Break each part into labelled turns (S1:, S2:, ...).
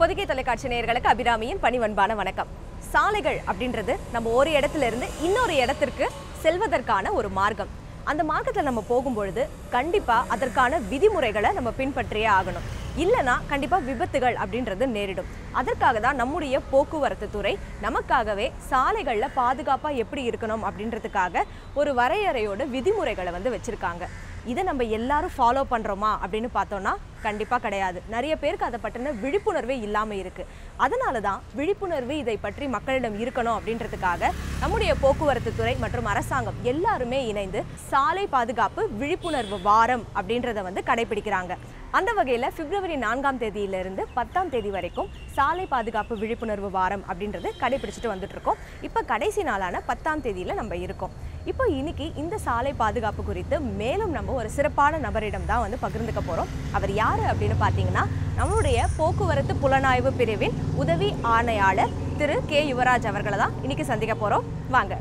S1: பொதிகை தொலைக்காட்சி நேயர்களுக்கு அபிராமியின் பணிவன்பான வணக்கம். சாலைகள் அப்படின்றது நம்ம ஒரு இடத்துல இருந்து இன்னொரு இடத்திற்கு செல்வதற்கான ஒரு மார்க்கம். அந்த மார்க்கத்தில் நம்ம போகும்பொழுது கண்டிப்பாக அதற்கான விதிமுறைகளை நம்ம பின்பற்றியே ஆகணும். இல்லைனா கண்டிப்பாக விபத்துகள் அப்படின்றது நேரிடும். அதற்காக தான் நம்முடைய போக்குவரத்து துறை நமக்காகவே சாலைகளில் பாதுகாப்பாக எப்படி இருக்கணும் அப்படின்றதுக்காக ஒரு வரையறையோட விதிமுறைகளை வச்சுருக்காங்க. இதை நம்ம எல்லாரும் ஃபாலோ பண்ணுறோமா அப்படின்னு பார்த்தோன்னா கண்டிப்பாக கிடையாது. நிறைய பேருக்கு அதை பற்றின விழிப்புணர்வே இல்லாமல் இருக்குது. அதனால தான் விழிப்புணர்வு இதை பற்றி மக்களிடம் இருக்கணும் அப்படின்றதுக்காக நம்முடைய போக்குவரத்து துறை மற்றும் அரசாங்கம் எல்லாருமே இணைந்து சாலை பாதுகாப்பு விழிப்புணர்வு வாரம் அப்படின்றத கடைபிடிக்கிறாங்க. அந்த வகையில் பிப்ரவரி 4ஆம் தேதியிலிருந்து 10ஆம் தேதி வரைக்கும் சாலை பாதுகாப்பு விழிப்புணர்வு வாரம் அப்படின்றது கடைபிடிச்சிட்டு வந்துட்டு இருக்கோம். இப்போ கடைசி நாளான 10ஆம் தேதியில் நம்ம இருக்கோம். இப்போ இன்னைக்கு இந்த சாலை பாதுகாப்பு குறித்து மேலும் நம்ம ஒரு சிறப்பான நபரிடம் தான் பகிர்ந்துக்க போகிறோம். அவர் யார் அப்படின்னு பார்த்தீங்கன்னா நம்மளுடைய போக்குவரத்து புலனாய்வு பிரிவின் உதவி ஆணையாளர் திரு கே யுவராஜ் அவர்களை தான் இன்னைக்கு சந்திக்க போகிறோம். வாங்க.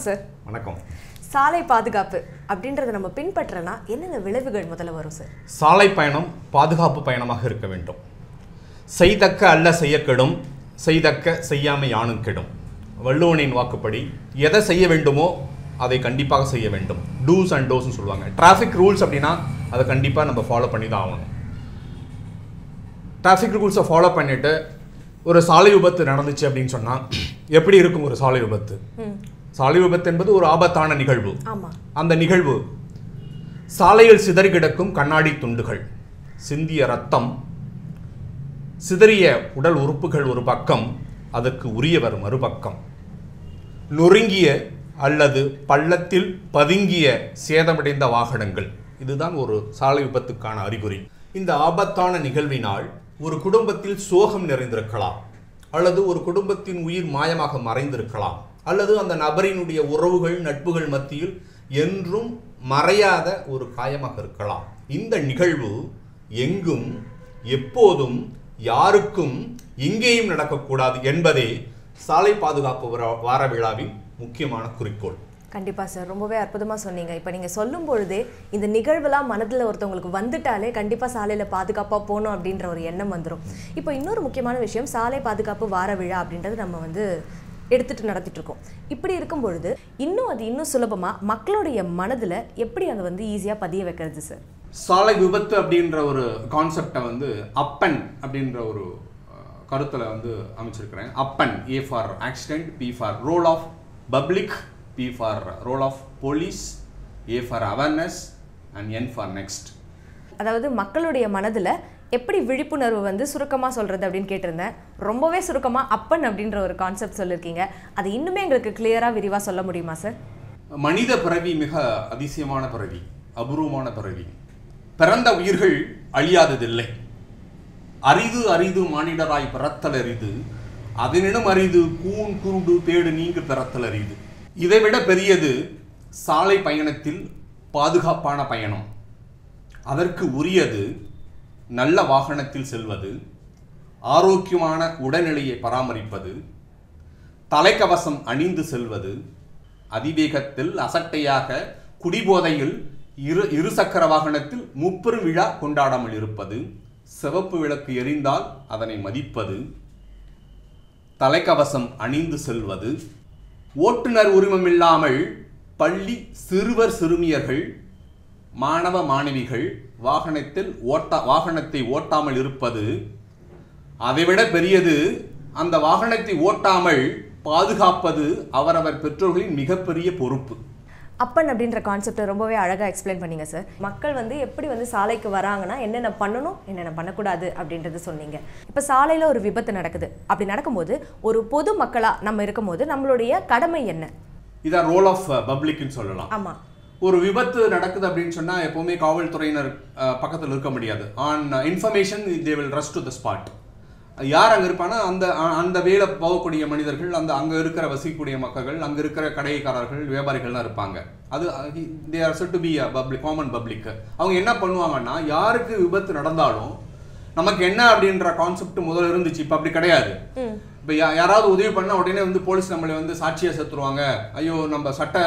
S1: சார்
S2: வணக்கம்.
S1: சாலை பாதுகாப்பு அப்படின்றத நம்ம பின்பற்றனா என்னென்ன விளைவுகள் முதல்ல வரும் சார்?
S2: சாலை பயணம் பாதுகாப்பு பயணமாக இருக்க வேண்டும். செய்தக்க அல்ல செய்யக்கெடும், செய்தக்க செய்யாமை யானும் கெடும். வள்ளுவனின் வாக்குப்படி எதை செய்ய வேண்டுமோ அதை கண்டிப்பாக செய்ய வேண்டும். டூஸ் அண்ட் டோஸ்ன்னு சொல்லுவாங்க. டிராஃபிக் ரூல்ஸ் அப்படின்னா அதை கண்டிப்பாக நம்ம ஃபாலோ பண்ணி தான் ஆகணும். டிராஃபிக் ரூல்ஸை ஃபாலோ பண்ணிட்டு ஒரு சாலை விபத்து நடந்துச்சு அப்படின்னு சொன்னால் எப்படி இருக்கும் ஒரு சாலை விபத்து? சாலை விபத்து என்பது ஒரு ஆபத்தான நிகழ்வு. அந்த நிகழ்வு சாலையில் சிதறி கிடக்கும் கண்ணாடி துண்டுகள், சிந்திய ரத்தம், சிதறிய உடல் உறுப்புகள் ஒரு பக்கம், அதற்கு உரியவர் மறுபக்கம், நொறுங்கிய அல்லது பள்ளத்தில் பதுங்கிய சேதமடைந்த வாகனங்கள். இதுதான் ஒரு சாலை விபத்துக்கான அறிகுறி. இந்த ஆபத்தான நிகழ்வினால் ஒரு குடும்பத்தில் சோகம் நிறைந்திருக்கலாம், அல்லது ஒரு குடும்பத்தின் உயிர் மாயமாக மறைந்திருக்கலாம், அல்லது அந்த நபரினுடைய உறவுகள் நட்புகள் மத்தியில் என்றும் மறையாத ஒரு காயமாக இருக்கலாம். இந்த நிகழ்வு எங்கும் எப்போதும் யாருக்கும் எங்கேயும் நடக்கக்கூடாது என்பதே சாலை பாதுகாப்பு வார விழாவின் முக்கியமான குறிக்கோள்.
S1: கண்டிப்பாக சார், ரொம்பவே அற்புதமாக சொன்னீங்க. இப்போ நீங்கள் சொல்லும் பொழுதே இந்த நிகழ்வுலாம் மனதில் ஒருத்தவங்களுக்கு வந்துட்டாலே கண்டிப்பாக சாலையில் பாதுகாப்பாக போகணும் அப்படின்ற ஒரு எண்ணம் வந்துடும். இப்போ இன்னொரு முக்கியமான விஷயம், சாலை பாதுகாப்பு வார விழா அப்படின்றது நம்ம எடுத்துட்டு நடத்திட்டு இருக்கோம். இப்படி இருக்கும் பொழுது இன்னும் சுலபமாக மக்களுடைய மனதில் எப்படி அதை ஈஸியாக பதிய வைக்கிறது சார்?
S2: சாலை விபத்து அப்படின்ற ஒரு கான்செப்டை அப்பன் அப்படின்ற ஒரு கருத்தில் அமைச்சிருக்கிறேன். அப்பன், A for accident, P for role of public, P for role of police, A for awareness and N for next.
S1: அதாவது மக்களுடைய மனதில் எப்படி விழிப்புணர்வு சுருக்கமாக சொல்கிறது அப்படின்னு கேட்டிருந்தேன். ரொம்பவே சுருக்கமாக அப்பன் அப்படின்ற ஒரு கான்செப்ட் சொல்லியிருக்கீங்க. அது இன்னுமே எங்களுக்கு கிளியராக விரிவாக சொல்ல முடியுமா சார்?
S2: மனித பிறவி மிக அதிசயமான பிறவி, அபூர்வமான பிறவி. பிறந்த உயிர்கள் அழியாததில்லை. அரிது அரிது மானிடராய் பிறத்தல் அரிது, அதனினும் அரிது கூன் குருடு பேடு நீங்கு பிறத்தல் அரிது. இதைவிட பெரியது சாலை பயணத்தில் பாதுகாப்பான பயணம். அதற்கு உரியது நல்ல வாகனத்தில் செல்வது, ஆரோக்கியமான உடல்நிலையை பராமரிப்பது, தலைக்கவசம் அணிந்து செல்வது, அதிவேகத்தில் அசட்டையாக குடிபோதையில் இருசக்கர வாகனத்தில் முப்பெரும் விழா கொண்டாடாமல் இருப்பது, சிவப்பு விளக்கு எரிந்தால் அதனை மதிப்பது, தலைக்கவசம் அணிந்து செல்வது, ஓட்டுநர் உரிமம் இல்லாமல் பள்ளி சிறுவர் சிறுமியர்கள் மாணவ மாணவிகள் வாகனத்தை ஓட்டாமல் இருப்பது, அதைவிட பெரியது அந்த வாகனத்தை ஓட்டாமல் பாதுகாப்பது அவரவர் பெற்றோர்களின் மிகப்பெரிய பொறுப்பு.
S1: அப்பன் அப்படின்ற கான்செப்டை ரொம்பவே அழகாக எக்ஸ்பிளைன் பண்ணீங்க சார். மக்கள் எப்படி சாலைக்கு வராங்கன்னா என்னென்ன பண்ணணும் என்னென்ன பண்ணக்கூடாது அப்படின்றது சொன்னீங்க. இப்போ சாலையில் ஒரு விபத்து நடக்குது. அப்படி நடக்கும்போது ஒரு பொது மக்களாக நம்ம இருக்கும்போது நம்மளுடைய கடமை என்ன?
S2: இதான் ரோல் ஆஃப் பப்ளிக்னு சொல்லலாம்.
S1: ஆமா.
S2: ஒரு விபத்து நடக்குது அப்படின்னு சொன்னா எப்பவுமே காவல்துறையினர் பக்கத்தில் இருக்க முடியாது. On information they will rush to the spot. யார் அங்கே இருப்பானா அந்த அந்த வேலை போகக்கூடிய மனிதர்கள், அங்கே இருக்கிற வசிக்கக்கூடிய மக்கள், அங்கே இருக்கிற கடைக்காரர்கள், வியாபாரிகள்லாம் இருப்பாங்க. அது they are set to be public, common public. அவங்க என்ன பண்ணுவாங்கன்னா, யாருக்கு விபத்து நடந்தாலும் நமக்கு என்ன அப்படின்ற கான்செப்ட் முதல்ல இருந்துச்சு, இப்போ அப்படி கிடையாது. இப்போ யாராவது உதவி பண்ணால் உடனே வந்து போலீஸ் நம்மளை வந்து சாட்சியாக செத்துருவாங்க, ஐயோ நம்ம சட்ட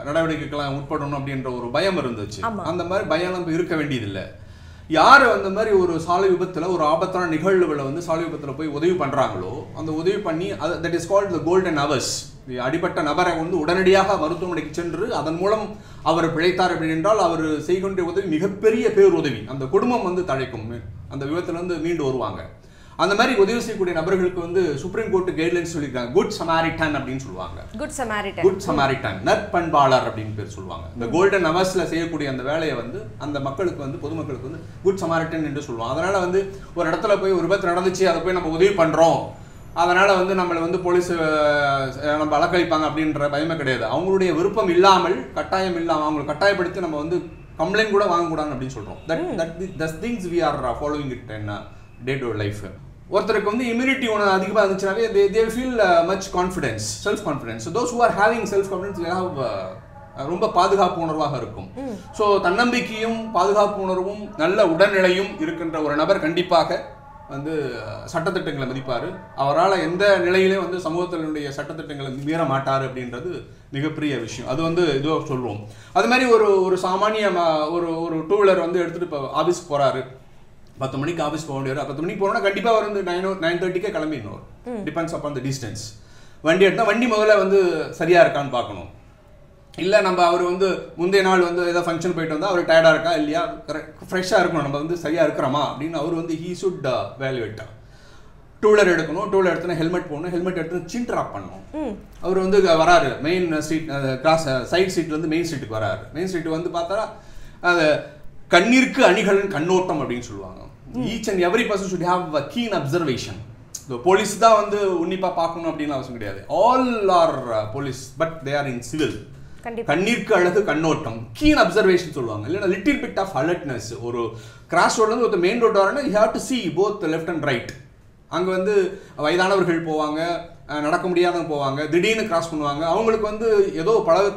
S2: நடவடிக்கைக்கெல்லாம் உட்படணும் அப்படின்ற ஒரு பயம் இருந்துச்சு. அந்த மாதிரி பயம் நம்ம இருக்க வேண்டியதில்லை. யார் அந்த மாதிரி ஒரு சாலை விபத்தில், ஒரு ஆபத்தான நிகழ்வுகளை வந்து சாலை விபத்தில் போய் உதவி பண்ணுறாங்களோ, அந்த உதவி பண்ணி அது that is called the golden hours. அடிப்பட்ட நபரை வந்து உடனடியாக மருத்துவமனைக்கு சென்று அதன் மூலம் அவர் பிழைத்தார் அப்படின்னு என்றால் அவர் செய்கின்ற உதவி மிகப்பெரிய பேருதவி. அந்த குடும்பம் வந்து தழைக்கும், அந்த விபத்திலிருந்து மீண்டு வருவாங்க. அந்த மாதிரி உதவி செய்யக்கூடிய நபர்களுக்கு வந்து சுப்ரீம் கோர்ட் கைட்லைன்ஸ் சொல்லியிருக்காங்க. குட் சமாரிட்டன் அப்படின்னு சொல்லுவாங்க. குட் சமாரிட்டன், நற்பண்பாளர் அப்படின்னு பேர் சொல்லுவாங்க. இந்த கோல்டன் ஹவர்ஸ்ல செய்யக்கூடிய அந்த வேலையை வந்து அந்த மக்களுக்கு வந்து, பொதுமக்களுக்கு வந்து குட் சமாரிட்டன் என்று சொல்லுவாங்க. அதனால வந்து ஒரு இடத்துல போய் ஒரு விபத்து நடந்துச்சு, அதை போய் நம்ம உதவி பண்றோம், அதனால வந்து நம்மளை வந்து போலீஸ் நம்ம அலக்களிப்பாங்க அப்படின்ற பயமே கிடையாது. அவங்களுடைய விருப்பம் இல்லாமல், கட்டாயம் இல்லாமல், அவங்களை கட்டாயப்படுத்தி நம்ம வந்து கம்ப்ளைண்ட் கூட வாங்கக்கூடாது அப்படின்னு சொல்றோம். That things we are following it in day to life. ஒருத்தருக்கு வந்து இம்யூனிட்டி ஒன்று அதிகமாக இருந்துச்சுனாவே they feel much confidence, self confidence. So those who are having self confidence they have ரொம்ப பாதுகாப்பு உணர்வாக இருக்கும். ஸோ தன்னம்பிக்கையும் பாதுகாப்பு உணர்வும் நல்ல உடல்நிலையும் இருக்கின்ற ஒரு நபர் கண்டிப்பாக வந்து சட்டத்திட்டங்களை மதிப்பார். அவரால் எந்த நிலையிலையும் வந்து சமூகத்தினுடைய சட்டத்திட்டங்களை மீற மாட்டார் அப்படின்றது மிகப்பெரிய விஷயம். அது வந்து இதுவாக சொல்லுவோம். அது மாதிரி ஒரு சாமானிய ஒரு டூ வீலர் வந்து எடுத்துகிட்டு இப்போ ஆஃபீஸ்க்கு போகிறாரு, 10 மணிக்கு ஆஃபீஸ் போக வேண்டியவர். 10 மணிக்கு போனால் கண்டிப்பாக அவர் வந்து 9:30 கிளம்பிடணும். Depends upon the distance. வண்டி எடுத்தால் வண்டி முதல்ல வந்து சரியாக இருக்கான்னு பார்க்கணும். இல்லை நம்ம அவர் வந்து முந்தைய நாள் வந்து ஏதோ ஃபங்க்ஷன் போயிட்டு வந்தால் அவர் டயர்டாக இருக்கா இல்லையா, ஃப்ரெஷ்ஷாக இருக்கணும், நம்ம வந்து சரியாக இருக்கிறோமா அப்படின்னு அவர் வந்து he should evaluate. Two wheeler எடுக்கணும், டூ வீலர் எடுத்தோன்னா ஹெல்மெட் போடணும், ஹெல்மெட் எடுத்து சின் ட்ராப் பண்ணணும். அவர் வந்து வராரு மெயின் ஸ்ட்ரீட், கிராஸ் சைட் ஸ்ட்ரீட்லேருந்து மெயின் ஸ்ட்ரீட்டுக்கு வராரு. மெயின் ஸ்ட்ரீட்டுக்கு வந்து பார்த்தா அது கண்ணிற்கு அணிகளின் கண்ணோட்டம் அப்படின்னு சொல்லுவாங்க. Each and every person should have a keen observation. Police தான் வந்து உன்னிப்பாக பார்க்கணும் அப்படின்னு அவசியம் கிடையாது. All are police, but they are in civil. கண்ணிற்கு அழகு கண்ணோட்டம், கீன் அப்சர்வேஷன் சொல்லுவாங்க. இல்லைன்னா லிட்டில் பிட் ஆஃப் அலர்ட்னஸ். ஒரு கிராஸ் ரோட்லேருந்து ஒரு மெயின் ரோட் வரனா you have to see both left and right. அங்கே வந்து வயதானவர்கள் போவாங்க, நடக்க முடியாதவங்க போவாங்க, திடீர்னு கிராஸ் பண்ணுவாங்க. அவங்களுக்கு வந்து ஏதோ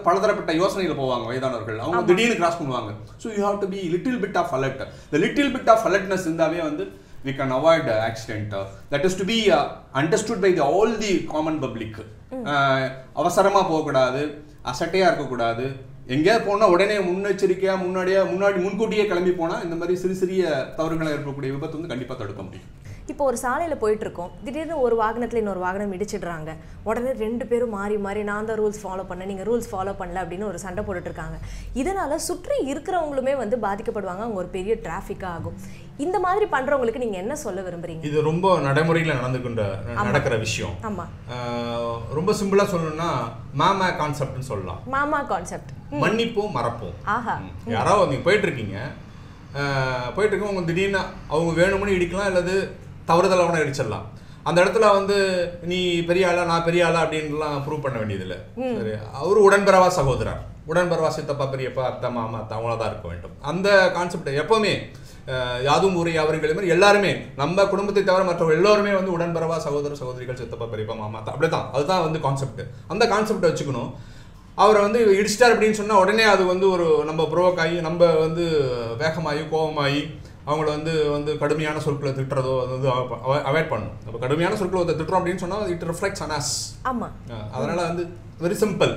S2: பலதரப்பட்ட யோசனையில் போவாங்க வயதானவர்கள், அவங்க திடீர்னு கிராஸ் பண்ணுவாங்க. So you have to be little bit of alert. The little bit of alertness இருந்தாவே வந்து we can avoid accident. That is to be understood by all the common public. அவசரமாக போகக்கூடாது, அசட்டையாக இருக்கக்கூடாது. எங்கேயாவது போனால் உடனே முன்னெச்சரிக்கையாக முன்கூட்டியே கிளம்பி போனால் இந்த மாதிரி சிறிய தவறுகளை ஏற்படக்கூடிய விபத்து வந்து கண்டிப்பாக தடுக்க முடியும்.
S1: இப்போ ஒரு சாலையில் போயிட்டு இருக்கோம், திடீர்னு ஒரு வாகனத்தில் இன்னொரு வாகனம் இடிச்சிடுறாங்க. உடனே 2 பேரும் மாறி நான் தான் ரூல்ஸ் ஃபாலோ பண்ணேன், நீங்கள் ரூல்ஸ் ஃபாலோ பண்ணல அப்படின்னு ஒரு சண்டை போட்டுட்டு இருக்காங்க. இதனால சுற்றி இருக்கிறவங்களுமே வந்து பாதிக்கப்படுவாங்க, அவங்க ஒரு பெரிய டிராஃபிக்காக ஆகும். இந்த மாதிரி பண்றவங்களுக்கு நீங்க என்ன சொல்ல விரும்புறீங்க?
S2: இது ரொம்ப நடைமுறையில் நடக்கிற விஷயம்.
S1: ஆமா,
S2: ரொம்ப சிம்பிளா சொல்லணும்னா மாமா கான்செப்ட்னு சொல்லலாம்.
S1: மாமா கான்செப்ட்,
S2: மன்னிப்போம் மறப்போம்.
S1: ஆஹா,
S2: யாராவது நீங்க போயிட்டு இருக்கீங்க, உங்க திடீர்னு அவங்க வேணும்னு இடிக்கலாம், அல்லது தவறுதலாக கூட இடிச்சிடலாம். அந்த இடத்துல வந்து நீ பெரிய ஆளா நான் பெரிய ஆளா அப்படின்லாம் ப்ரூவ் பண்ண வேண்டியதில்லை. சரி, அவரு உடன்பெறவா சகோதரர், உடன்பெறவா சித்தப்பா பெரியப்பா அத்தை மாமா அத்தை அவங்களதான் இருக்க வேண்டும். அந்த கான்செப்ட் எப்பவுமே யாதும் ஊரே அவர்கள் மாதிரி எல்லாருமே, நம்ம குடும்பத்தை தவிர மற்றவங்க எல்லோருமே வந்து உடன்பெறவா சகோதர சகோதரிகள் சித்தப்பா பெரியப்பா மாமா அத்தை அப்படிதான். அதுதான் வந்து கான்செப்ட். அந்த கான்செப்டை வச்சுக்கணும். அவரை வந்து இடிச்சிட்டார் அப்படின்னு சொன்னால் உடனே அது வந்து ஒரு நம்ம ப்ரோவோக் ஆகி நம்ம வந்து வேகமாகி கோபமாகி அவங்கள வந்து கடுமையான சொற்களை திட்டுறதோ அது வந்து அவாய்ட் பண்ணணும். நம்ம கடுமையான சொற்களை திட்டுறோம் அப்படின்னு சொன்னால் இட் ரிஃப்ளெக்ட்ஸ் ஆன் அஸ்.
S1: ஆமாம்,
S2: அதனால் வந்து வெரி சிம்பிள்.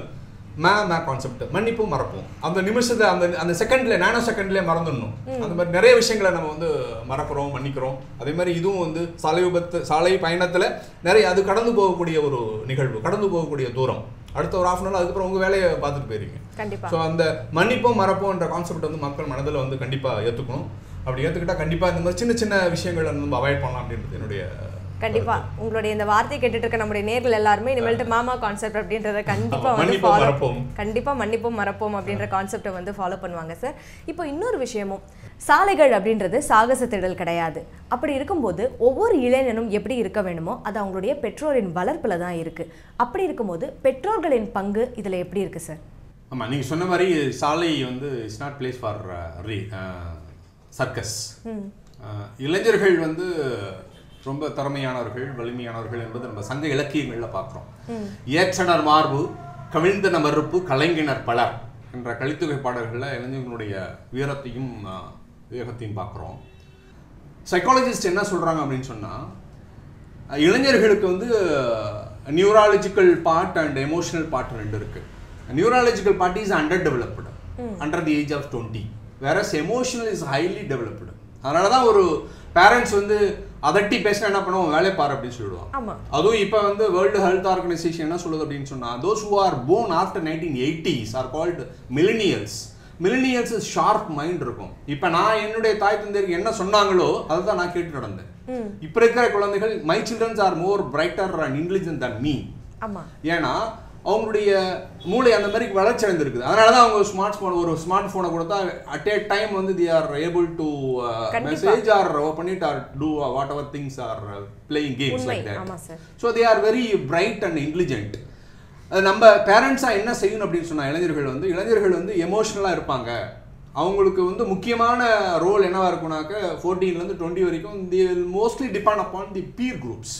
S2: மே கான்செப்ட், மன்னிப்பும் மறப்போம். அந்த நிமிஷத்தை அந்த செகண்ட்ல, நானோ செகண்ட்லேயே மறந்துடணும். அந்த மாதிரி நிறைய விஷயங்களை நம்ம வந்து மறக்கிறோம், மன்னிக்கிறோம். அதே மாதிரி இதுவும் வந்து சாலை பயணத்தில் நிறைய அது கடந்து போகக்கூடிய ஒரு நிகழ்வு, கடந்து போகக்கூடிய தூரம். அடுத்த ஒரு 1/2 hour அதுக்கப்புறம் உங்கள் வேலையை பார்த்துட்டு போயிருவீங்க. ஸோ அந்த மன்னிப்பும் மறப்போன்ற கான்செப்ட் வந்து மக்கள் மனதில் வந்து கண்டிப்பாக ஏற்றுக்கணும். அப்படி ஏற்றுக்கிட்டால் கண்டிப்பாக இந்த மாதிரி சின்ன சின்ன விஷயங்களை நம்ம அவாய்ட் பண்ணலாம் அப்படின்றது என்னுடைய
S1: கண்டிப்பா உங்களுடைய இந்த வார்த்தை கேட்டுட்டு இருக்க நம்முடைய நேர்கள் எல்லாருமே இனிமேல்ட்டு மாமா கான்செப்ட் அப்படின்றத கண்டிப்பா வந்து கண்டிப்பா மன்னிப்போம் மறப்போம் அப்படின்ற கான்செப்டை வந்து ஃபாலோ பண்ணுவாங்க சார். இப்போ இன்னொரு விஷயமும், சாலைகள் அப்படின்றது சாகச திடல் கிடையாது. அப்படி இருக்கும்போது ஒவ்வொரு இளைஞனும் எப்படி இருக்க வேண்டுமோ அது அவங்களுடைய பெற்றோரின் வளர்ப்புல தான் இருக்கு. அப்படி இருக்கும்போது பெற்றோர்களின் பங்கு இதுல எப்படி இருக்கு சார்?
S3: ஆமாம், நீங்கள் சொன்ன மாதிரி சாலை வந்து it's not place for circus. இளைஞர்கள் வந்து ரொம்ப திறமையானவர்கள், வலிமையானவர்கள் என்பது நம்ம சங்க இலக்கியங்களில் பார்க்குறோம். ஏற்றனர் மார்பு கவிழ்ந்தன மறுப்பு கலைஞனர் பலர் என்ற கலித்தொகை பாடல்களில் இளைஞர்களுடைய வீரத்தையும் வேகத்தையும் பார்க்குறோம். சைக்காலஜிஸ்ட் என்ன சொல்கிறாங்க அப்படின்னு சொன்னால், இளைஞர்களுக்கு வந்து neurological part and emotional part ரெண்டு இருக்குது. Neurological part is underdeveloped under the age of 20, whereas emotional is highly developed. அதனால தான் ஒரு பேரண்ட்ஸ் வந்து அதட்டி பேசினா என்ன பண்ணுவோம், வேலையை பாரு அப்படின்னு சொல்லிடுவாங்க. அதுவும் இப்போ வந்து வேர்ல்டு ஹெல்த் ஆர்கனைசேஷன் என்ன சொல்லுது அப்படின்னு சொன்னால், those who are born after 1980s are called millennials. Millennials sharp mind இருக்கும். இப்போ நான் என்னுடைய தாய் தந்தையருக்கு என்ன சொன்னாங்களோ அதை தான் நான் கேட்டு நடந்தேன். இப்போ இருக்கிற குழந்தைகள், my childrens are more brighter and intelligent than me. ஏன்னா அவங்களுடைய மூளை அந்த மாதிரி வளர்ச்சி அடைந்திருக்குது. அதனால தான் அவங்க ஸ்மார்ட் ஃபோனை கொடுத்தா அட் ஏ டைம் வந்து they are able to message or open it or do whatever things are playing games like that. So they are very bright and intelligent. நம்ம பேரண்ட்ஸாக என்ன செய்யணும் அப்படின்னு சொன்னால், இளைஞர்கள் வந்து எமோஷ்னலாக இருப்பாங்க. அவங்களுக்கு வந்து முக்கியமான ரோல் என்னவா இருக்கும்னாக்க 14 to 20 வரைக்கும் they will mostly depend upon the peer groups.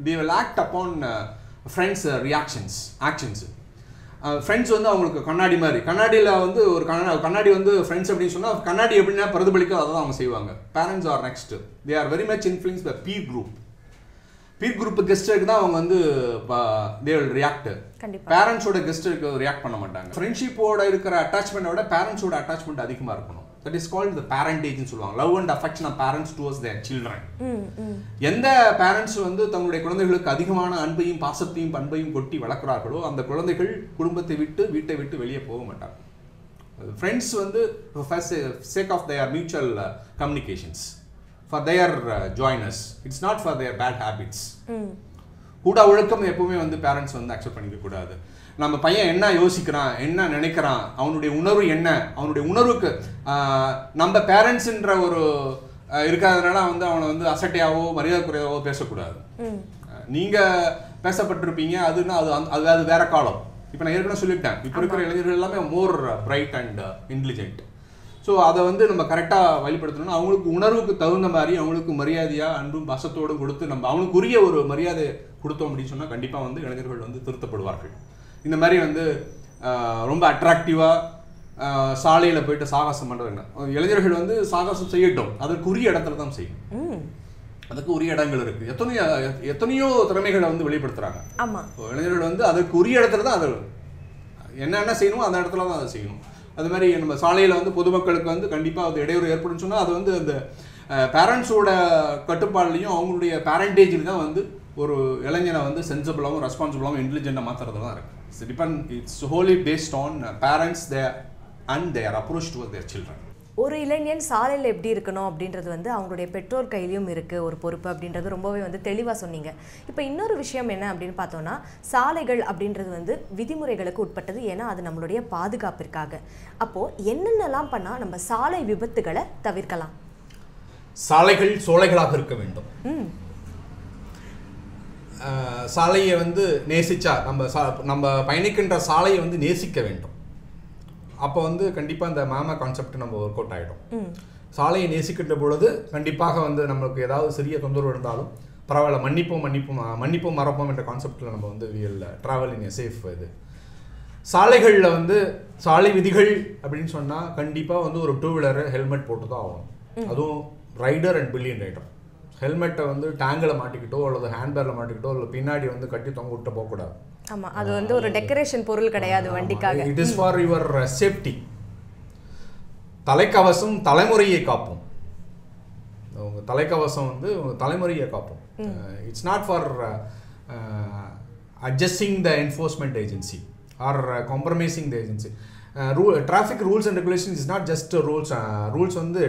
S3: They will act upon friends actions. Friends வந்து அவங்களுக்கு கண்ணாடி மாதிரி, கண்ணாடியில் வந்து ஒரு கண்ணாடி வந்து ஃப்ரெண்ட்ஸ் அப்படின்னு சொன்னால் கண்ணாடி எப்படின்னா பிரதிபலிக்க அதை தான் அவங்க செய்வாங்க. Parents are next, they are very much influence by peer group கெஸ்ட்டுக்கு தான் அவங்க வந்து தே வில் ரியாக்ட். பேரண்ட்ஸோட கெஸ்ட்டுக்கு ரியாக்ட் பண்ண மாட்டாங்க. ஃப்ரெண்ட்ஷிப்போட இருக்கிற அட்டாச்மெண்ட்டோட பேரண்ட்ஸோட அட்டாச்மெண்ட் அதிகமாக இருக்கணும். That is called the parentage ன்னு சொல்லுவாங்க. Love and affection of parents towards their children. எந்த பேரண்ட்ஸ் வந்து தங்களுடைய குழந்தைகளுக்கு அதிகமான அன்பையும் பாசத்தையும் பண்பையும் கொட்டி வளர்க்குறார்களோ அந்த குழந்தைகள் குடும்பத்தை விட்டு வீட்டை விட்டு வெளியே போக மாட்டாங்க. ஃப்ரெண்ட்ஸ் வந்து for sake of their mutual communications, for their joyness, it's not for their bad habits. கூட ஒழுக்கம் எப்பவுமே வந்து பேரண்ட்ஸ் வந்து அக்செப்ட் பண்ணிக்க கூடாது. நம்ம பையன் என்ன யோசிக்கிறான், என்ன நினைக்கிறான், அவனுடைய உணர்வு என்ன, அவனுடைய உணர்வுக்கு நம்ம பேரண்ட்ஸ்ன்ற ஒரு இருக்காதனால வந்து அவனை வந்து அசட்டையாவோ மரியாதை குறையாவோ பேசக்கூடாது. நீங்கள் பேசப்பட்டிருப்பீங்க, அது வேற காலம். இப்போ நான் ஏற்கனவே சொல்லிட்டேன், இப்போ இருக்கிற இளைஞர்கள் எல்லாமே மோர் பிரைட் அண்ட் இன்டெலிஜென்ட். ஸோ அதை வந்து நம்ம கரெக்டாக வழிபடுத்தணும்னா அவங்களுக்கு உணர்வுக்கு தகுந்த மாதிரி அவங்களுக்கு மரியாதையாக அன்பும் பாசத்தோடும் கொடுத்து நம்ம அவனுக்கு உரிய ஒரு மரியாதை கொடுத்தோம் அப்படின்னு சொன்னால் கண்டிப்பாக வந்து இளைஞர்கள் வந்து திருத்தப்படுவார்கள். இந்த மாதிரி வந்து ரொம்ப அட்ராக்டிவாக சாலையில் போயிட்டு சாகசம் பண்ணுறது, இளைஞர்கள் வந்து சாகசம் செய்யட்டும், அதற்கு உரிய இடத்துல தான் செய்யணும். அதுக்கு உரிய இடங்கள் இருக்குது. எத்தனையோ திறமைகளை வந்து வெளிப்படுத்துகிறாங்க. இளைஞர்கள் வந்து அதற்கு உரிய இடத்துல தான் அது என்ன செய்யணுமோ அந்த இடத்துல தான் அதை செய்யணும். அது மாதிரி நம்ம சாலையில் வந்து பொதுமக்களுக்கு வந்து கண்டிப்பாக அது இடையூறு ஏற்படும் சொன்னால் அது வந்து அந்த பேரண்ட்ஸோட கட்டுப்பாடுலையும் அவங்களுடைய பேரண்டேஜில் தான் வந்து ஒரு இளைஞனை வந்து சென்சிபிளாகவும் ரெஸ்பான்சிபிளாகவும் இன்டெலிஜென்ட்டாக மாற்றுறது தான் இருக்குது. It's wholly based on parents and their approach towards their children.
S1: ஒரு இளைஞன் சாலையில் எப்படி இருக்கணும் அப்படின்றது வந்து அவங்களுடைய பெற்றோர் கையிலையும் இருக்குது ஒரு பொறுப்பு அப்படின்றது ரொம்பவே வந்து தெளிவாக சொன்னீங்க. இப்போ இன்னொரு விஷயம் என்ன அப்படின்னு பார்த்தோன்னா, சாலைகள் அப்படின்றது வந்து விதிமுறைகளுக்கு உட்பட்டது. ஏன்னா அது நம்மளுடைய பாதுகாப்பிற்காக. அப்போது என்னென்னலாம் பண்ணால் நம்ம சாலை விபத்துகளை தவிர்க்கலாம்?
S2: சாலைகள் சோலைகளாக இருக்க வேண்டும். சாலையை வந்து நேசிச்சா நம்ம பயணிக்கின்ற சாலையை வந்து நேசிக்க வேண்டும். அப்போ வந்து கண்டிப்பாக இந்த மாமா கான்செப்ட் நம்ம ஒர்க் அவுட் ஆகிடும். சாலையை நேசிக்கின்ற பொழுது கண்டிப்பாக வந்து நம்மளுக்கு ஏதாவது சிறிய தொந்தரவு இருந்தாலும் பரவாயில்ல, மன்னிப்போம் மறப்போம் என்ற கான்செப்டில் நம்ம வந்து will travel in a safe. இது சாலைகளில் வந்து சாலை விதிகள் அப்படின்னு சொன்னால் கண்டிப்பாக வந்து ஒரு 2-வீலர் ஹெல்மெட் போட்டு தான் ஆகணும். அதுவும் ரைடர் அண்ட் பில்லியன் ரைடர். ஹெல்மெட்டை வந்து டேங்கில் மாட்டிக்கிட்டோ அல்லது ஹேண்ட்பேரில் மாட்டிக்கிட்டோ இல்லை பின்னாடி வந்து கட்டி தொங்க விட்டு போகக்கூடாது.
S1: ஆமாம், அது வந்து ஒரு டெக்கரேஷன் பொருள் கிடையாது வண்டிக்காக.
S2: It is for your safety. தலைக்கவசம் தலைமுறையை காப்போம். உங்கள் தலைக்கவசம் வந்து உங்கள் தலைமுறையை காப்போம். It's not for adjusting the enforcement agency or compromising the agency. Traffic rules and regulations is not just rules.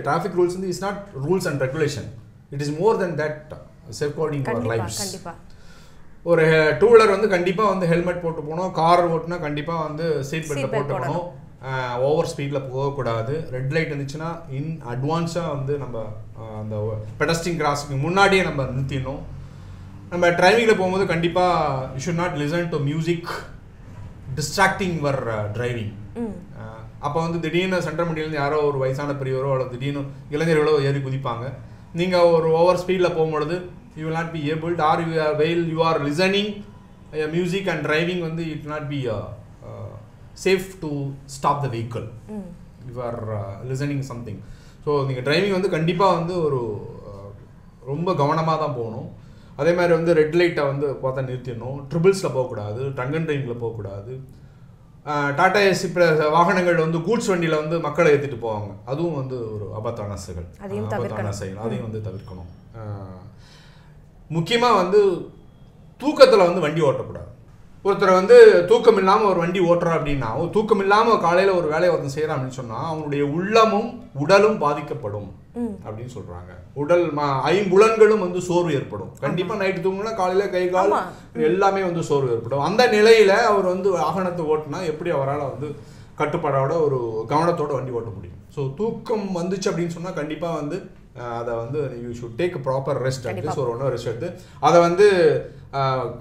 S2: Traffic rules is not rules and regulation. It is more than that. Safeguarding our lifes.
S1: கண்டிப்பா
S2: ஒரு two wheeler வந்து கண்டிப்பாக வந்து helmet போட்டு போகணும், car ஓட்டுனா கண்டிப்பாக வந்து seat பெல்ட்டை போட்டு போகணும், ஓவர் ஸ்பீடில் போகக்கூடாது, ரெட் லைட் இருந்துச்சுன்னா அட்வான்ஸாக வந்து நம்ம அந்த பெடஸ்ட்ரியன் கிராஸுக்கு முன்னாடியே நம்ம நிறுத்திடணும். நம்ம டிரைவிங்கில் போகும்போது கண்டிப்பாக you should not listen to music distracting your driving. அப்போ வந்து திடீர்னு சென்ட்ரல் மண்டியிலேருந்து யாரோ ஒரு வயசான பெரியவரோ அல்லது திடீர்னு இளைஞர்களோ ஏறி குதிப்பாங்க. நீங்கள் ஒரு ஓவர் ஸ்பீடில் போகும்பொழுது you will not be able to, or while you are listening music and driving வந்து it will not be safe to stop the vehicle. You are listening something. So நீங்கள் டிரைவிங் வந்து கண்டிப்பாக வந்து ஒரு ரொம்ப கவனமாக தான் போகணும். அதே மாதிரி வந்து ரெட் லைட்டை வந்து பார்த்தா நிறுத்திடணும், ட்ரிபிள்ஸில் போகக்கூடாது, ட்ரங்க் அண்ட் டிரைவிங்கில் போகக்கூடாது. டாடா ஏசி வாகனங்கள் வந்து கூட்ஸ் வண்டியில் வந்து மக்களை ஏற்றிட்டு போவாங்க, அதுவும் வந்து ஒரு ஆபத்தான செயல். அதையும் வந்து தவிர்க்கணும். முக்கியமாக வந்து தூக்கத்தில் வந்து வண்டி ஓட்டக்கூடாது. ஒருத்தர் வந்து தூக்கம் இல்லாமல் ஒரு வண்டி ஓட்டுறா அப்படின்னா, தூக்கம் இல்லாமல் காலையில் ஒரு வேலையை ஒருத்தர் செய்கிறான் அப்படின்னு சொன்னால் அவங்களுடைய உள்ளமும் உடலும் பாதிக்கப்படும் அப்படின்னு சொல்கிறாங்க. உடல் ஐம்புலன்களும் வந்து சோர்வு ஏற்படும். கண்டிப்பாக நைட்டு தூங்கினா காலையில் கை கால் எல்லாமே வந்து சோர்வு ஏற்படும். அந்த நிலையில் அவர் வந்து வாகனத்தை ஓட்டினா எப்படி அவரால் வந்து கட்டுப்பாடோட ஒரு கவனத்தோட வண்டி ஓட்ட முடியும்? ஸோ தூக்கம் வந்துச்சு அப்படின்னு சொன்னால் கண்டிப்பாக வந்து அதை வந்து you should take proper rest, at least ஒரு 1 hour ரெஸ்ட் எடுத்து அதை வந்து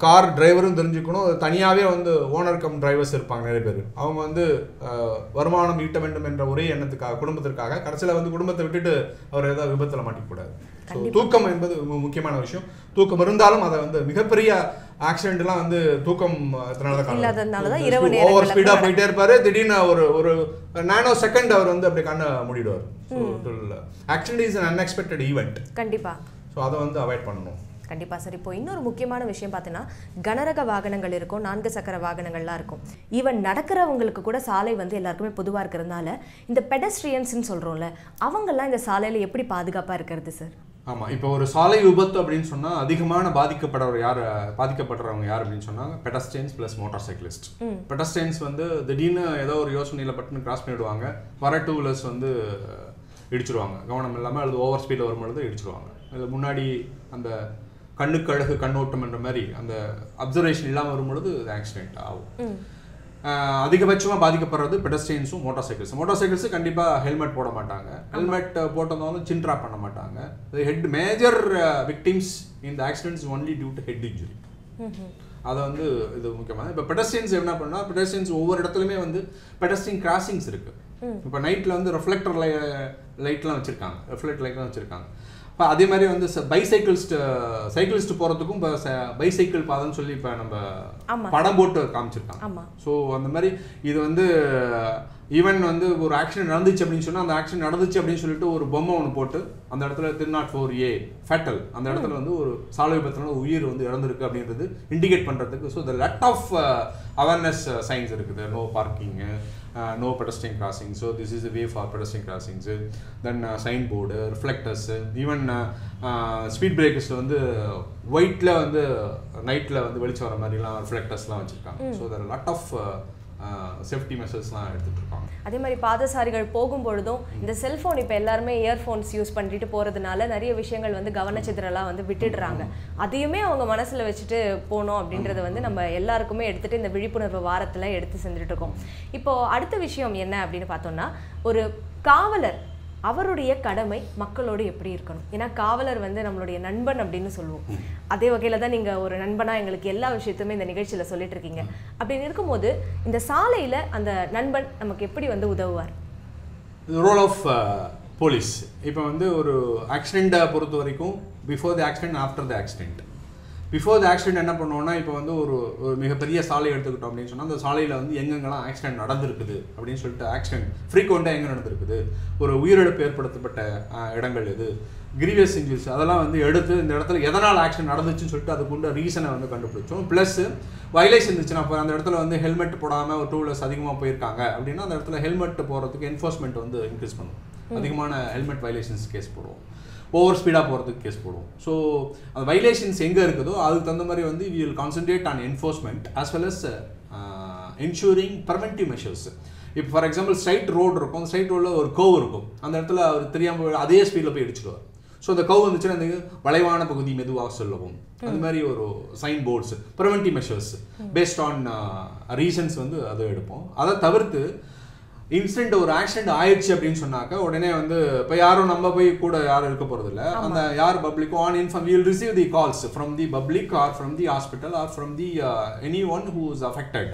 S2: கார் டிரைவரும் தெரிஞ்சுக்கணும். தனியாகவே வந்து ஓனர் கம் டிரைவர்ஸ் இருப்பாங்க நிறைய பேர், அவங்க வந்து வருமானம் ஈட்ட வேண்டும் என்ற ஒரே எண்ணத்துக்காக குடும்பத்திற்காக கடைசியில் வந்து குடும்பத்தை விட்டுட்டு அவர் ஏதாவது விபத்தில் மாட்டிக்கூடாது. ஸோ தூக்கம் என்பது முக்கியமான விஷயம். தூக்கம் இருந்தாலும் அதை வந்து மிகப்பெரிய ஆக்சிடென்ட்லாம் வந்து தூக்கம் ஓவர் ஸ்பீடாக போயிட்டே இருப்பாரு, திடீர்னு ஒரு நானோ செகண்ட் அவர் வந்து அப்படி கண்ணை மூடிடுவார். Accident is an unexpected event.
S1: கண்டிப்பா.
S2: ஸோ அதை வந்து அவாய்ட் பண்ணணும்.
S1: கண்டிப்பா சார். இப்போ இன்னொரு முக்கியமான விஷயம் பார்த்தீங்கன்னா, கனரக வாகனங்கள் இருக்கும், 4 சக்கர வாகனங்கள்லாம் இருக்கும். ஈவன் நடக்கிறவங்களுக்கு கூட சாலை வந்து எல்லாருக்குமே பொதுவாக இருக்கிறதுனால இந்த பெடஸ்ட்ரியன்ஸ்ன்னு சொல்கிறோம்ல, அவங்கெல்லாம் இந்த சாலையில் எப்படி பாதுகாப்பாக இருக்கிறது சார்?
S3: ஆமாம், இப்போ ஒரு சாலை விபத்து அப்படின்னு சொன்னால் அதிகமான பாதிக்கப்படுறவங்க யார் அப்படின்னு சொன்னாங்க pedestrians plus motor cyclist. Pedestrians வந்து திடீர்னு ஏதோ ஒரு யோசனையில் பட்டுன்னு கிராஸ் பண்ணிவிடுவாங்க, வர டூ வீலர்ஸ் வந்து இடிச்சிருவாங்க, கவனம் இல்லாமல் அல்லது ஓவர் ஸ்பீடில் வரும்பொழுது இடிச்சிருவாங்க. அது முன்னாடி அந்த கண்ணுக்கு அழகு கண்ணோட்டம் என்ற மாதிரி அந்த அப்சர்வேஷன் இல்லாமல் வரும்பொழுது அது ஆக்சிடென்ட் ஆகும். அதிகபட்சமாக பாதிக்கப்படுறது பெடஸ்ட்ரியன்ஸும் மோட்டார் சைக்கிள்ஸும் கண்டிப்பாக ஹெல்மெட் போட மாட்டாங்க. ஹெல்மெட் போட்டதாலும் சின் ட்ராப் பண்ண மாட்டாங்க. ஹெட் மேஜர் விக்டிம்ஸ் இந்த accidents only due to head injury. அதை வந்து இது முக்கியமாக. இப்போ பெடஸ்ட்ரியன்ஸ் என்ன பண்ணால், பெடஸ்ட்ரியன்ஸ் ஒவ்வொரு இடத்துலையுமே வந்து பெடஸ்ட்ரியன் கிராசிங்ஸ் இருக்குது. இப்போ நைட்டில் வந்து ரெஃப்ளெக்டர் லைட்லாம் வச்சுருக்காங்க. இப்போ அதே மாதிரி வந்து சைக்கிளிஸ்ட் போகிறதுக்கும் இப்போ பைசைக்கிள் பாதைன்னு சொல்லி இப்போ நம்ம படம் போட்டு காமிச்சிருக்காங்க. ஸோ அந்த மாதிரி இது வந்து ஈவன் வந்து ஒரு ஆக்சிடென்ட் நடந்துச்சு அப்படின்னு சொன்னால் அந்த ஆக்சிடென்ட் நடந்துச்சு அப்படின்னு சொல்லிட்டு ஒரு பொம்மை ஒன்று போட்டு அந்த இடத்துல 304A ஃபேட்டல், அந்த இடத்துல வந்து ஒரு சாலை விபத்துனால உயிர் வந்து இறந்துருக்கு அப்படின்றது இண்டிகேட் பண்ணுறதுக்கு. So the lot of awareness signs இருக்குது. No parking, no pedestrian crossing, so this is the way for pedestrian crossings. Then signboard, reflectors, even speed breakers வந்து whiteல வந்து நைட்ல வந்து வெளிச்சம் வர மாதிரிலாம் ரிஃப்ளெக்டர்ஸ்லாம் வச்சிருக்காங்க. So there are lot of safety மெஷர்ஸ்லாம் எடுத்துட்டு இருக்காங்க.
S1: அதே மாதிரி பாதசாரிகள் போகும்பொழுதும் இந்த செல்ஃபோன் இப்போ எல்லாருமே இயர்ஃபோன்ஸ் யூஸ் பண்ணிட்டு போகிறதுனால நிறைய விஷயங்கள் வந்து கவனச்சிதறலாம் வந்து விட்டுடுறாங்க. அதையுமே அவங்க மனசில் வச்சுட்டு போகணும் அப்படின்றத வந்து நம்ம எல்லாருக்குமே எடுத்துகிட்டு இந்த விழிப்புணர்வு வாரத்தில் எடுத்து செஞ்சுட்டு இருக்கோம். இப்போது அடுத்த விஷயம் என்ன அப்படின்னு பார்த்தோம்னா, ஒரு காவலர் அவருடைய கடமை மக்களோடு எப்படி இருக்கணும்? ஏன்னா காவலர் வந்து நம்மளுடைய நண்பன் அப்படின்னு சொல்லுவோம். அதே வகையில் தான் நீங்கள் ஒரு நண்பனாக எங்களுக்கு எல்லா விஷயத்தையுமே இந்த நிகழ்ச்சியில் சொல்லிட்டு இருக்கீங்க. அப்படின்னு இருக்கும்போது இந்த சாலையில் அந்த நண்பன் நமக்கு எப்படி வந்து உதவுவார்?
S3: Role of police. இப்போ வந்து ஒரு ஆக்சிடெண்ட்டை பொறுத்த வரைக்கும் before the accident, after the accident. Before the accident என்ன பண்ணுவோம்னா, இப்போ வந்து ஒரு மிகப்பெரிய சாலை எடுத்துக்கிட்டோம் அப்படின்னு சொன்னால் அந்த சாலையில் வந்து எங்கெங்கெல்லாம் ஆக்சிடென்ட் நடந்திருக்குது அப்படின்னு சொல்லிட்டு, ஆக்சிடென்ட் ஃப்ரீக்வெண்ட்டாக எங்கே நடந்திருக்குது, ஒரு உயிரிழப்பு ஏற்படுத்தப்பட்ட இடங்கள் எது, கிரீவியஸ் இன்ஜுரிஸ், அதெல்லாம் வந்து எடுத்து இந்த இடத்துல எதனால் ஆக்சிடென்ட் நடந்துச்சுன்னு சொல்லிட்டு அதுக்குள்ள ரீசனை வந்து கண்டுபிடிச்சோம். ப்ளஸ் வயலேஷன் இருந்துச்சுன்னா, அப்போ அந்த இடத்துல வந்து ஹெல்மெட் போடாமல் ஒரு 2 வீலர்ஸ் அதிகமாக போயிருக்காங்க அப்படின்னா அந்த இடத்துல ஹெல்மெட் போகிறதுக்கு என்ஃபோர்ஸ்மெண்ட் வந்து இன்க்ரீஸ் பண்ணுவோம். அதிகமான ஹெல்மெட் வயலேஷன்ஸ் கேஸ் போடுவோம். ஓவர் ஸ்பீடாக போகிறதுக்கு கேஸ் போடுவோம். ஸோ அந்த வைலேஷன்ஸ் எங்கே இருக்குதோ அதுக்கு தகுந்த மாதிரி வந்து we will concentrate on enforcement as well as ensuring preventive measures. இப்போ ஃபார் எக்ஸாம்பிள் ஸ்ட்ரைட் ரோடு இருக்கும், அந்த ஸ்ட்ரைட் ரோடில் ஒரு கோவ் இருக்கும், அந்த இடத்துல அவர் தெரியாமல் அதே ஸ்பீடில் போய் இடிச்சிடுவார். ஸோ அந்த கவ் வந்துச்சுன்னா அந்த வளைவான பகுதி மெதுவாக சொல்லவும், அந்த மாதிரி ஒரு sign boards, preventive measures based on reasons வந்து அதை எடுப்போம். அதை தவிர்த்து இன்சிடென்ட் ஒரு ஆக்சிடென்ட் ஆயிடுச்சு அப்படின்னு சொன்னாக்க உடனே வந்து இப்போ யாரும் நம்ம போய் கூட யாரும் இருக்க போறது இல்லை. அந்த யார் பப்ளிக்கோ on inform will receive the calls from the public or from the hospital or from the any one who is affected.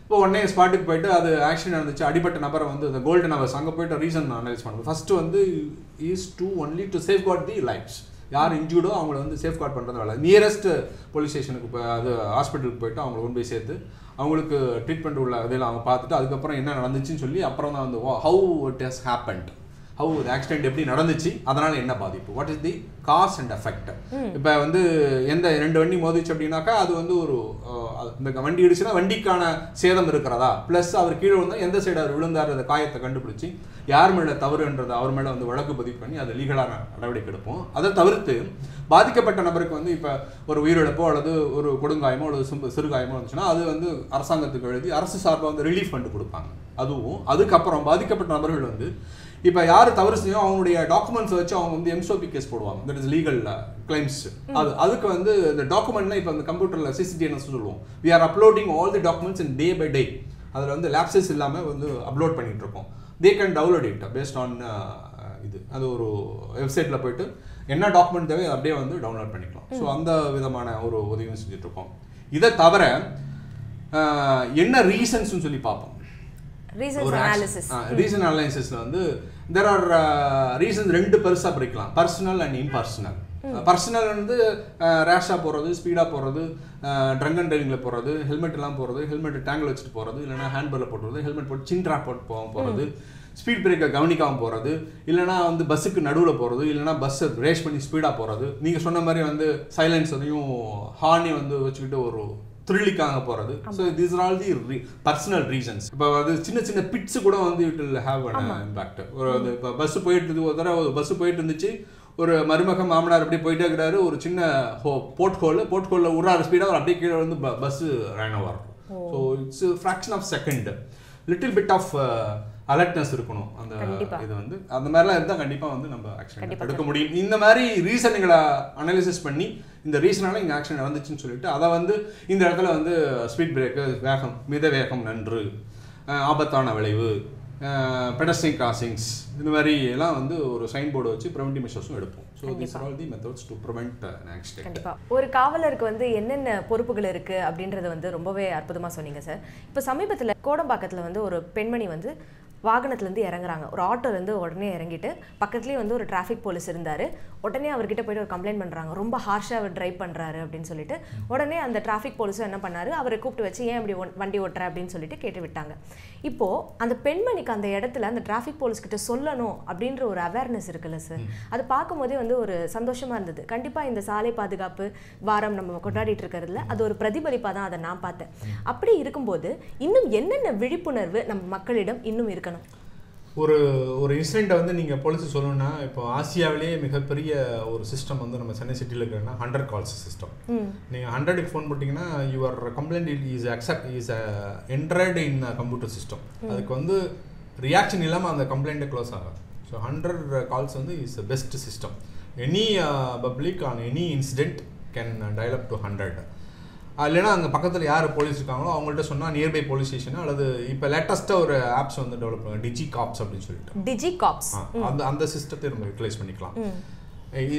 S3: இப்போ உடனே ஸ்பாட்டுக்கு போயிட்டு அது ஆக்சிடென்ட் நடந்துச்சு, அடிப்பட்ட நபரை வந்து அந்த கோல்டன் ஹவர்ஸ் அங்கே போயிட்டு ரீசன் அனலைஸ் பண்ணுவோம். ஃபர்ஸ்ட் வந்து is to only to safeguard the lifes. யார் இன்ஜூர்டோ அவங்கள வந்து சேஃப்கார்ட் பண்ணுறது வேலை. நியரஸ்ட் போலீஸ் ஸ்டேஷனுக்கு போய் அது ஹாஸ்பிட்டலுக்கு போயிட்டு அவங்களை கொண்டு போய் சேர்த்து அவங்களுக்கு ட்ரீட்மெண்ட் உள்ள இதெல்லாம் அவங்க பார்த்துட்டு அதுக்கப்புறம் என்ன நடந்துச்சுன்னு சொல்லி அப்புறம் தான் வந்து how it has happened, how accident எப்படி நடந்துச்சு, அதனால் என்ன பாதிப்பு, what is the cause and effect. இப்போ வந்து எந்த 2 வண்டி மோதிச்சு அப்படின்னாக்கா அது வந்து ஒரு இந்த வண்டி இடிச்சுன்னா வண்டிக்கான சேதம் இருக்கிறதா, ப்ளஸ் அவர் கீழே விழுந்தால் எந்த சைடு அவர் விழுந்தார் அந்த காயத்தை கண்டுபிடிச்சி யார் மேலே தவறுன்றது அவர் மேலே வந்து வழக்கு பதிவு பண்ணி அதை லீகலான நடவடிக்கை எடுப்போம். அதை தவிர்த்து பாதிக்கப்பட்ட நபருக்கு வந்து இப்போ ஒரு உயிரிழப்போ அல்லது ஒரு கொடுங்காயமோ அல்லது சிறுகாயமோ வந்துச்சுன்னா அது வந்து அரசாங்கத்துக்கு எழுதி அரசு சார்பாக வந்து ரிலீஃப் ஃபண்டு கொடுப்பாங்க. அதுவும் அதுக்கப்புறம் பாதிக்கப்பட்ட நபர்கள் வந்து இப்போ யார் தவறு செய்யும் அவங்களுடைய டாக்குமெண்ட்ஸ் வச்சு அவங்க வந்து எம்சோபி கேஸ் போடுவாங்க, தட் இஸ் லீகல் கிளைம்ஸ். அதுக்கு வந்து இந்த டாக்குமெண்ட்லாம் இப்போ அந்த கம்ப்யூட்டரில் சிசிடிஎன்எஸ் சொல்லுவோம், we are uploading all the documents in day by day. அதில் வந்து லேப்சஸ் இல்லாமல் வந்து அப்லோட் பண்ணிட்டு இருக்கோம். They can download it based on இது அது ஒரு வெப்சைட்டில் போயிட்டு என்ன டாக்குமெண்ட் தேவை அப்படியே வந்து டவுன்லோட் பண்ணிக்கலாம். ஸோ அந்த விதமான ஒரு உதவியும் செஞ்சுட்ருக்கோம். இதை தவிர என்ன ரீசன்ஸ்னு சொல்லி பார்ப்போம். ரீசன் அனாலிசிஸ்ல வந்து தேர் ஆர் ரீசன்ஸ் 2 பெருசாக பிரிக்கலாம், பர்சனல் அண்ட் இம்பர்சனல். பர்சனல் வந்து ரேஷாக போகிறது, ஸ்பீடாக போகிறது, ட்ரங்க் அண்ட் டிரைவிங்கில் போகிறது, ஹெல்மெட் எல்லாம் போகிறது, ஹெல்மெட் டேங்கில் வச்சுட்டு போகிறது, இல்லைனா ஹேண்ட்பேரில் போட்டுறது, ஹெல்மெட் போட்டு சின்ட்ரா போட்டு போகிறது, ஸ்பீட் பிரேக்கை கவனிக்காமல் போகிறது, இல்லைனா வந்து பஸ்ஸுக்கு நடுவில் போகிறது, இல்லைனா பஸ்ஸை ரேஷ் பண்ணி ஸ்பீடாக போகிறது, நீங்கள் சொன்ன மாதிரி வந்து சைலன்ஸையும் ஹார்னையும் வந்து வச்சுக்கிட்டு ஒரு த்ரில்லிக்காக போகிறது. So these are all the personal reasons. இப்போ அது சின்ன சின்ன பிட்ஸு கூட வந்து it will have an impact. ஒரு இப்போ பஸ்ஸு போயிட்டு ஒரு தடவை பஸ்ஸு போயிட்டு இருந்துச்சு, ஒரு மருமகன் மாமனார் அப்படியே போயிட்டே இருக்கிறாரு, ஒரு சின்ன போர்ட் ஹோலில் விட்றாரு ஸ்பீடாக, ஒரு அப்படியே கீழே வந்து bus run over. So it's fraction of second, little bit of alertness இருக்கணும். அந்த இது வந்து அந்த மாதிரிலாம் இருந்தால் கண்டிப்பாக வந்து நம்ம ஆக்ஷன் எடுக்க முடியும். இந்த மாதிரி ரீசனுங்களை அனாலிசிஸ் பண்ணி இந்த ரீசனால இங்கே ஆக்ஷன் நடந்துச்சுன்னு சொல்லிட்டு அதை வந்து இந்த இடத்துல வந்து ஸ்பீட் பிரேக்கு, வேகம், மித வேகம் நன்று, ஆபத்தான விளைவு, பெடஸ்ட்ரியன் கிராசிங்ஸ், இந்த மாதிரி எல்லாம் வந்து ஒரு சைன் போர்டு வச்சு ப்ரிவென்டிவ் மெஷர்ஸும் எடுப்போம். So these are all the methods to prevent an accident.
S1: கண்டிப்பாக ஒரு காவலருக்கு வந்து என்னென்ன பொறுப்புகள் இருக்குது அப்படின்றத வந்து ரொம்பவே அற்புதமாக சொன்னீங்க சார். இப்போ சமீபத்தில் கோடம்பாக்கத்தில் வந்து ஒரு பெண்மணி வந்து வாகனத்துலேருந்து இறங்குறாங்க, ஒரு ஆட்டோலேருந்து உடனே இறங்கிட்டு பக்கத்துலேயே வந்து ஒரு டிராஃபிக் போலீஸ் இருந்தார். உடனே அவர்கிட்ட போய்ட்டு ஒரு கம்ப்ளைண்ட் பண்ணுறாங்க, ரொம்ப ஹார்ஷாக அவர் ட்ரைவ் பண்ணுறாரு அப்படின்னு சொல்லிட்டு. உடனே அந்த டிராஃபிக் போலீஸும் என்ன பண்ணார், அவரை கூப்பிட்டு வச்சு ஏன் இப்படி வண்டி ஓட்டுற அப்படின்னு சொல்லிட்டு கேட்டு விட்டாங்க. இப்போது அந்த பெண்மணிக்கு அந்த இடத்துல அந்த டிராஃபிக் போலீஸ்கிட்ட சொல்லணும் அப்படின்ற ஒரு அவேர்னஸ் இருக்குல்ல சார், அது பார்க்கும்போதே வந்து ஒரு சந்தோஷமாக இருந்தது. கண்டிப்பாக இந்த சாலை பாதுகாப்பு வாரம் நம்ம கொண்டாடிட்டு இருக்கிறதுல அது ஒரு பிரதிபலிப்பாக தான் அதை நான் பார்த்தேன். அப்படி இருக்கும்போது இன்னும் என்னென்ன விழிப்புணர்வு நம்ம மக்களிடம் இன்னும் இருக்கணும்?
S2: ஒரு இன்சிடெண்ட்டை வந்து நீங்கள் போலீஸ் சொல்லணும்னா, இப்போ ஆசியாவிலேயே மிகப்பெரிய ஒரு சிஸ்டம் வந்து நம்ம சென்னை சிட்டியில் இருக்கிறன்னா 100 கால்ஸ் சிஸ்டம். நீங்கள் 100க்கு ஃபோன் போட்டிங்கன்னா your complaint is என்ட்ரட் in computer system. அதுக்கு வந்து ரியாக்ஷன் இல்லாமல் அந்த கம்ப்ளைண்ட்டை க்ளோஸ் ஆகும். ஸோ 100 கால்ஸ் வந்து is best system. Any public on any incident can dial up to 100. இல்லைன்னா அங்கே பக்கத்தில் யார் போலீஸ் இருக்காங்களோ அவங்கள்ட்ட சொன்னால் நியர்பை போலீஸ் ஸ்டேஷன், அல்லது இப்போ லேட்டஸ்ட்டாக ஒரு ஆப்ஸ் வந்து டெவலப் பண்ணுவாங்க, டிஜி காப்ஸ் அப்படின்னு சொல்லிட்டு.
S1: டிஜி காப்ஸ்
S2: அந்த சிஸ்டத்தை நம்ம யூட்டிலைஸ் பண்ணிக்கலாம்.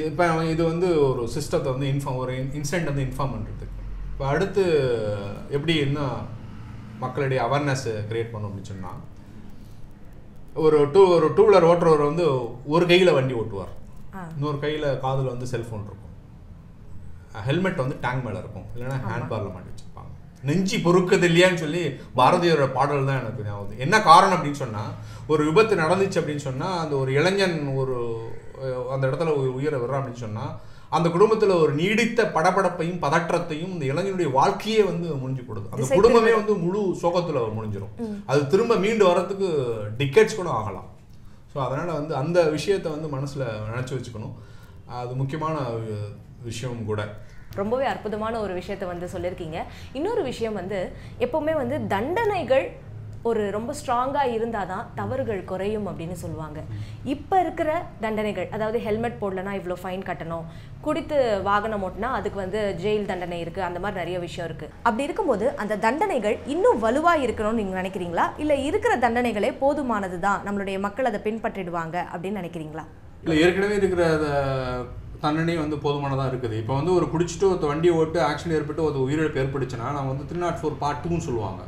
S2: இப்போ இது வந்து ஒரு சிஸ்டத்தை வந்து ஒரு இன்சிடென்ட் வந்து இன்ஃபார்ம் பண்ணுறதுக்கு. இப்போ அடுத்து எப்படி என்ன மக்களுடைய அவேர்னஸ் கிரியேட் பண்ணணும் அப்படின்னு சொன்னால், ஒரு டூ வீலர் ஓட்டுறவர் வந்து ஒரு கையில் வண்டி ஓட்டுவார், இன்னொரு கையில் காதில் வந்து செல்ஃபோன் இருக்கும், ஹெல்மெட் வந்து டேங்க் மேலே இருக்கும், இல்லைன்னா ஹேண்ட் பாரில் மாட்டி வச்சுருப்பாங்க. நெஞ்சி பொறுக்குது இல்லையான்னு சொல்லி பாரதியோட பாடல் தான் எனக்கு ஞாபகம். என்ன காரணம் அப்படின்னு சொன்னால், ஒரு விபத்து நடந்துச்சு அப்படின்னு சொன்னால் அந்த ஒரு இளைஞன் அந்த இடத்துல உயிரை விடுறான் அப்படின்னு சொன்னால் அந்த குடும்பத்தில் ஒரு நீடித்த படபடப்பையும் பதற்றத்தையும் இந்த இளைஞனுடைய வாழ்க்கையே வந்து முடிஞ்சு போடுது. அந்த குடும்பமே வந்து முழு சோகத்தில் முடிஞ்சிடும். அது திரும்ப மீண்டு வரத்துக்கு டிக்கெட்ஸ் கூட ஆகலாம். ஸோ அதனால் வந்து அந்த விஷயத்தை வந்து மனசில் நினச்சி வச்சுக்கணும். அது முக்கியமான விஷயம் கூட.
S1: ரொம்பவே அற்புதமான ஒரு விஷயத்தை வந்து சொல்லியிருக்கீங்க. இன்னொரு விஷயம் வந்து எப்போவுமே வந்து தண்டனைகள் ஒரு ரொம்ப ஸ்ட்ராங்காக இருந்தால் தான் தவறுகள் குறையும் அப்படின்னு சொல்லுவாங்க. இப்போ இருக்கிற தண்டனைகள், அதாவது ஹெல்மெட் போடலன்னா இவ்வளோ ஃபைன் கட்டணும், குடித்து வாகனம் ஓட்டினா அதுக்கு வந்து ஜெயில் தண்டனை இருக்குது, அந்த மாதிரி நிறைய விஷயம் இருக்குது. அப்படி இருக்கும்போது அந்த தண்டனைகள் இன்னும் வலுவாக இருக்கணும்னு நீங்கள் நினைக்கிறீங்களா, இல்லை இருக்கிற தண்டனைகளே போதுமானது தான், நம்மளுடைய மக்கள் அதை பின்பற்றிடுவாங்க அப்படின்னு நினைக்கிறீங்களா?
S3: இல்லை, ஏற்கனவே இருக்கிற தண்டனை வந்து போதுமானதாக இருக்குது. இப்போ வந்து ஒரு குடிச்சிட்டு ஒரு வண்டியை ஓட்டு ஆக்சிடென்ட் ஏற்பட்டு ஒரு உயிரிழப்பு ஏற்பட்டுச்சுன்னா நம்ம வந்து 304 Part 2ன்னு சொல்லுவாங்க.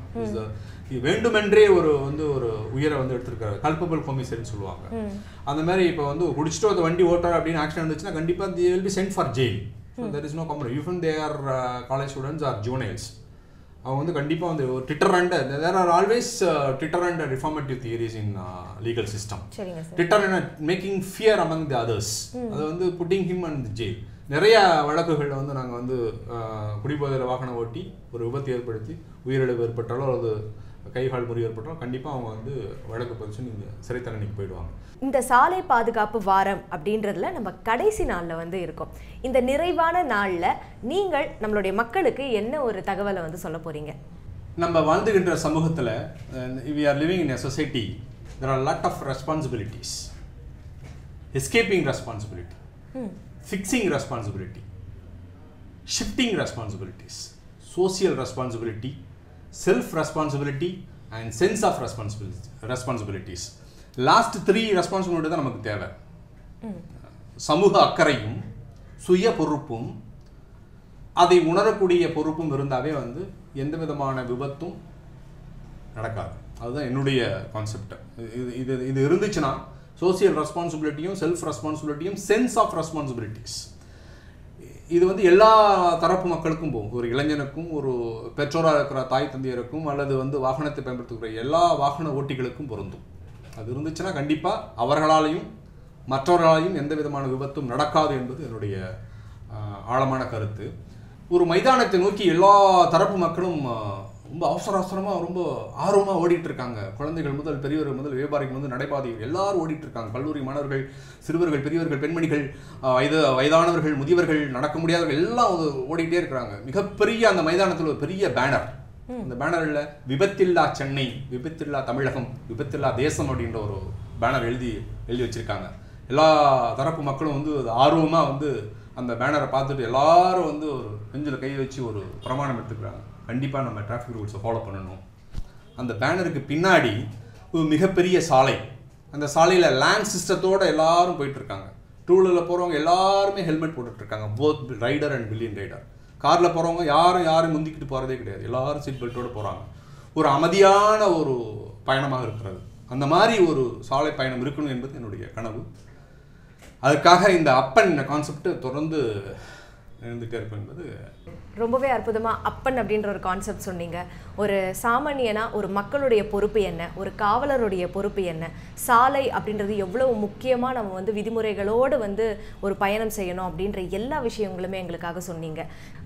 S3: வேண்டுமென்றே ஒரு உயிரை வந்து எடுத்திருக்காரு, கல்பபிள் ஹோமிசைட்னு சொல்லுவாங்க. அந்த மாதிரி இப்போ வந்து குடிச்சிட்டு ஒரு வண்டி ஓட்டார் அப்படின்னு ஆக்சிடென்ட் இருந்துச்சுன்னா கண்டிப்பாக they will be sent for jail. So there is no compromise. Even they are college students or juveniles. அவங்க வந்து கண்டிப்பாக வந்து ஒரு deterrent, there are always deterrent and reformative theories in legal system. Deterrent, making fear among the others. அது வந்து putting him in the jail. நிறைய வழக்குகளில் வந்து நாங்கள் வந்து குடிபோதையில் வாகனம் ஓட்டி ஒரு விபத்து ஏற்படுத்தி உயிரிழப்பு ஏற்பட்டாலோ அல்லது கைகால் முறிவு ஏற்பட்டாலும் கண்டிப்பாக அவங்க வந்து வழக்கு பதிச்சு நீங்கள் சிறை தண்டனைக்கு போயிடுவாங்க.
S1: இந்த சாலை பாதுகாப்பு வாரம் அப்படின்றதுல நம்ம கடைசி நாளில் வந்து இருக்கோம். இந்த நிறைவான நாளில் நீங்கள் நம்மளுடைய மக்களுக்கு என்ன ஒரு தகவலை வந்து சொல்ல போகிறீங்க?
S3: நம்ம வாழ்ந்துகின்ற சமூகத்தில் we are living in a society, there are a lot of responsibilities. Escaping responsibility, fixing responsibility, shifting responsibilities, social responsibility, self-responsibility and sense of responsibilities. Last 3 responsibility தான் நமக்கு தேவை. சமூக அக்கறையும் சுய பொறுப்பும் அதை உணரக்கூடிய பொறுப்பும் இருந்தாவே வந்து எந்த விதமான விபத்தும் நடக்காது. அதுதான் என்னுடைய கான்செப்ட். இது இது இருந்துச்சுன்னா சோசியல் ரெஸ்பான்சிபிலிட்டியும் செல்ஃப் ரெஸ்பான்சிபிலிட்டியும் சென்ஸ் ஆஃப் ரெஸ்பான்சிபிலிட்டிஸ் இது வந்து எல்லா தரப்பு மக்களுக்கும் போகும். ஒரு இளைஞனுக்கும், ஒரு பெற்றோராக இருக்கிற தாய் தந்தையருக்கும், அல்லது வந்து வாகனத்தை பயன்படுத்துகிற எல்லா வாகன ஓட்டிகளுக்கும் பொருந்தும். அது இருந்துச்சுன்னா கண்டிப்பாக அவர்களாலையும் மற்றவர்களாலையும் எந்த விதமான விபத்தும் நடக்காது என்பது என்னுடைய ஆழமான கருத்து. ஒரு மைதானத்தை நோக்கி எல்லா தரப்பு மக்களும் ரொம்ப அவசரமாக ரொம்ப ஆர்வமாக ஓடிட்டு இருக்காங்க. குழந்தைகள் முதல் பெரியவர்கள் முதல் வியாபாரிகள் முதல் நடைபாதைகள் எல்லாரும் ஓடிட்டு இருக்காங்க. கல்லூரி மாணவர்கள், சிறுவர்கள், பெரியவர்கள், பெண்மணிகள், வயதானவர்கள், முதியவர்கள், நடக்க முடியாதவர்கள் எல்லாம் ஓடிட்டே இருக்கிறாங்க. மிகப்பெரிய அந்த மைதானத்தில் ஒரு பெரிய பேனர், அந்த பேனரில் விபத்தில்லா சென்னை, விபத்தில்லா தமிழகம், விபத்தில்லா தேசம் அப்படின்ற ஒரு பேனர் எழுதி வச்சிருக்காங்க. எல்லா தரப்பு மக்களும் வந்து ஆர்வமாக வந்து அந்த பேனரை பார்த்துட்டு எல்லாரும் வந்து ஒரு நெஞ்சில் கை வச்சு ஒரு பிரமாணம் எடுத்துக்கிறாங்க. கண்டிப்பாக நம்ம டிராஃபிக் ரூல்ஸை ஃபாலோ பண்ணணும். அந்த பேனருக்கு பின்னாடி ஒரு மிகப்பெரிய சாலை, அந்த சாலையில் லேண்ட் சிஸ்டத்தோடு எல்லாரும் போயிட்டுருக்காங்க. டூ வீலரில் போகிறவங்க எல்லாருமே ஹெல்மெட் போட்டுட்ருக்காங்க, both rider and pillion rider. காரில் போகிறவங்க யாரும் முந்திக்கிட்டு போகிறதே கிடையாது, எல்லாரும் சீட் பெல்ட்டோடு போகிறாங்க. ஒரு அமைதியான ஒரு பயணமாக இருக்கிறது. அந்த மாதிரி ஒரு சாலை பயணம் இருக்கணும் என்பது என்னுடைய கனவு. அதுக்காக இந்த அப்பன் கான்செப்ட் தொடர்ந்து இருந்துகிட்டே இருக்கும் என்பது.
S1: ரொம்பவே அற்புதமாக அப்பன் அப்படின்ற ஒரு கான்செப்ட் சொன்னீங்க. ஒரு சாமானியனா ஒரு மக்களுடைய பொறுப்பு என்ன, ஒரு காவலருடைய பொறுப்பு என்ன, சாலை அப்படின்றது எவ்வளவு முக்கியமாக நம்ம வந்து விதிமுறைகளோடு வந்து ஒரு பயணம் செய்யணும் அப்படின்ற எல்லா விஷயங்களுமே எங்களுக்காக சொன்னீங்க.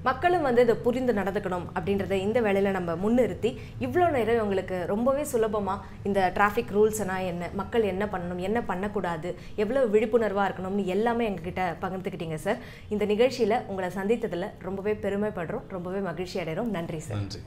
S1: மக்களும் வந்து இதை புரிந்து நடந்துக்கணும் அப்படின்றத இந்த வேளையில் நம்ம முன்னிறுத்தி இவ்வளோ நேரம் உங்களுக்கு ரொம்பவே சுலபமாக இந்த டிராஃபிக் ரூல்ஸ்னா என்ன, மக்கள் என்ன பண்ணணும், என்ன பண்ணக்கூடாது, எவ்வளோ விழிப்புணர்வாக இருக்கணும்னு எல்லாமே எங்ககிட்ட பகிர்ந்துக்கிட்டீங்க சார். இந்த நிகழ்ச்சியில் உங்களை சந்தித்ததில் ரொம்பவே பெருமைப்படுறோம், ரொம்பவே மகிழ்ச்சி அடைகிறோம். நன்றி சார்.
S3: நன்றி.